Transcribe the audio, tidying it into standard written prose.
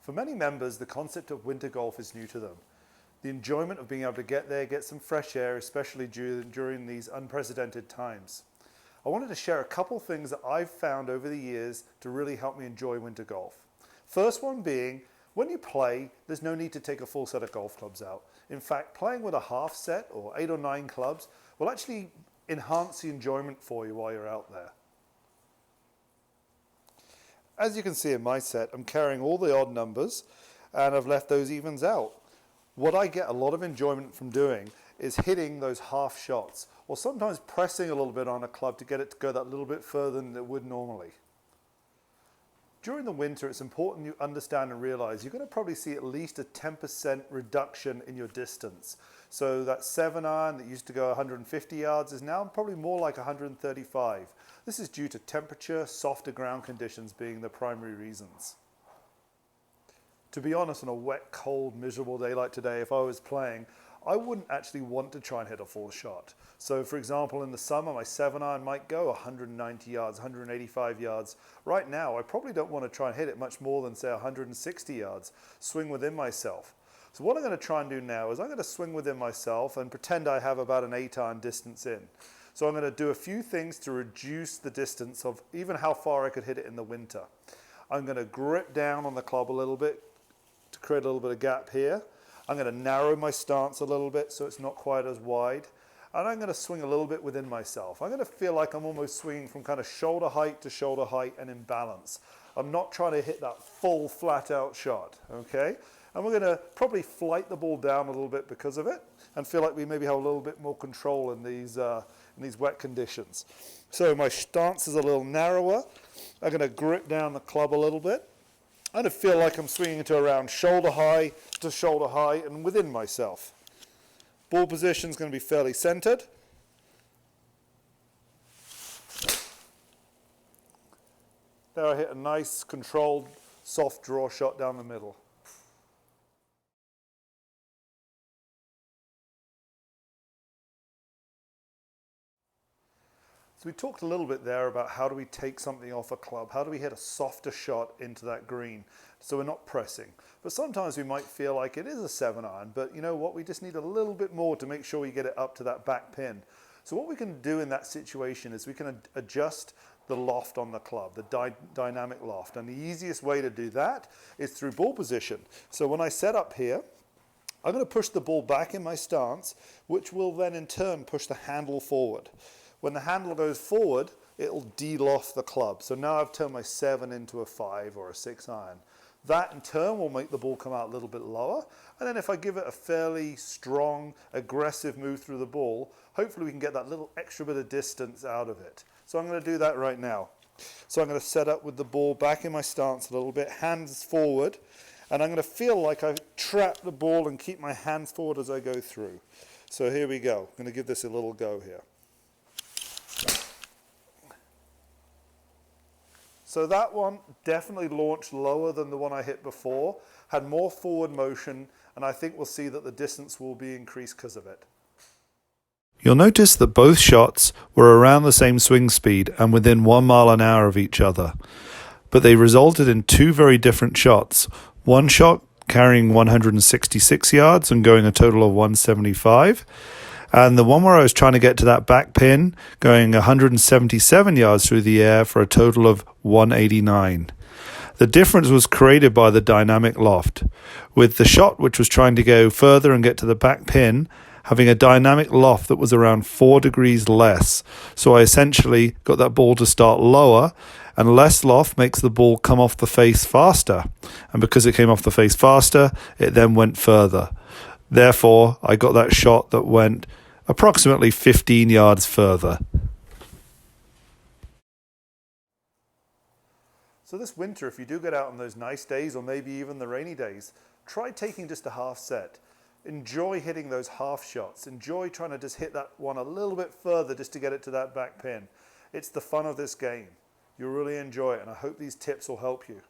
For many members, the concept of winter golf is new to them. The enjoyment of being able to get there, get some fresh air, especially during these unprecedented times. I wanted to share a couple things that I've found over the years to really help me enjoy winter golf. First one being, when you play, there's no need to take a full set of golf clubs out. In fact, playing with a half set or 8 or 9 clubs will actually enhance the enjoyment for you while you're out there. As you can see in my set, I'm carrying all the odd numbers and I've left those evens out. What I get a lot of enjoyment from doing is hitting those half shots, or sometimes pressing a little bit on a club to get it to go that little bit further than it would normally. During the winter, it's important you understand and realize you're going to probably see at least a 10% reduction in your distance. So that 7-iron that used to go 150 yards is now probably more like 135. This is due to temperature, softer ground conditions being the primary reasons. To be honest, on a wet, cold, miserable day like today, if I was playing, I wouldn't actually want to try and hit a full shot. So for example, in the summer, my 7-iron might go 190 yards, 185 yards. Right now, I probably don't want to try and hit it much more than say 160 yards, swing within myself. So what I'm going to try and do now is I'm going to swing within myself and pretend I have about an 8-iron distance in. So I'm going to do a few things to reduce the distance of even how far I could hit it in the winter. I'm going to grip down on the club a little bit to create a little bit of gap here. I'm going to narrow my stance a little bit so it's not quite as wide. And I'm going to swing a little bit within myself. I'm going to feel like I'm almost swinging from kind of shoulder height to shoulder height and in balance. I'm not trying to hit that full flat out shot, okay? And we're going to probably flight the ball down a little bit because of it and feel like we maybe have a little bit more control in these wet conditions. So my stance is a little narrower. I'm going to grip down the club a little bit. I'm going to feel like I'm swinging to around shoulder high to shoulder high and within myself. Ball position is going to be fairly centered. There I hit a nice controlled soft draw shot down the middle. So we talked a little bit there about how do we take something off a club, how do we hit a softer shot into that green so we're not pressing. But sometimes we might feel like it is a 7-iron, but you know what, we just need a little bit more to make sure we get it up to that back pin. So what we can do in that situation is we can adjust the loft on the club, the dynamic loft. And the easiest way to do that is through ball position. So when I set up here, I'm going to push the ball back in my stance, which will then in turn push the handle forward. When the handle goes forward, it'll de-loft the club. So now I've turned my 7 into a 5 or a 6-iron. That in turn will make the ball come out a little bit lower. And then if I give it a fairly strong, aggressive move through the ball, hopefully we can get that little extra bit of distance out of it. So I'm going to do that right now. So I'm going to set up with the ball back in my stance a little bit, hands forward. And I'm going to feel like I trap the ball and keep my hands forward as I go through. So here we go. I'm going to give this a little go here. So that one definitely launched lower than the one I hit before, had more forward motion, and I think we'll see that the distance will be increased because of it. You'll notice that both shots were around the same swing speed and within 1 mile an hour of each other, but they resulted in 2 very different shots. One shot carrying 166 yards and going a total of 175, and the one where I was trying to get to that back pin going 177 yards through the air for a total of 189. The difference was created by the dynamic loft, with the shot which was trying to go further and get to the back pin having a dynamic loft that was around 4 degrees less. So I essentially got that ball to start lower, and less loft makes the ball come off the face faster. And because it came off the face faster, it then went further. Therefore, I got that shot that went approximately 15 yards further. So this winter, if you do get out on those nice days or maybe even the rainy days, try taking just a half set. Enjoy hitting those half shots. Enjoy trying to just hit that one a little bit further just to get it to that back pin. It's the fun of this game. You'll really enjoy it, and I hope these tips will help you.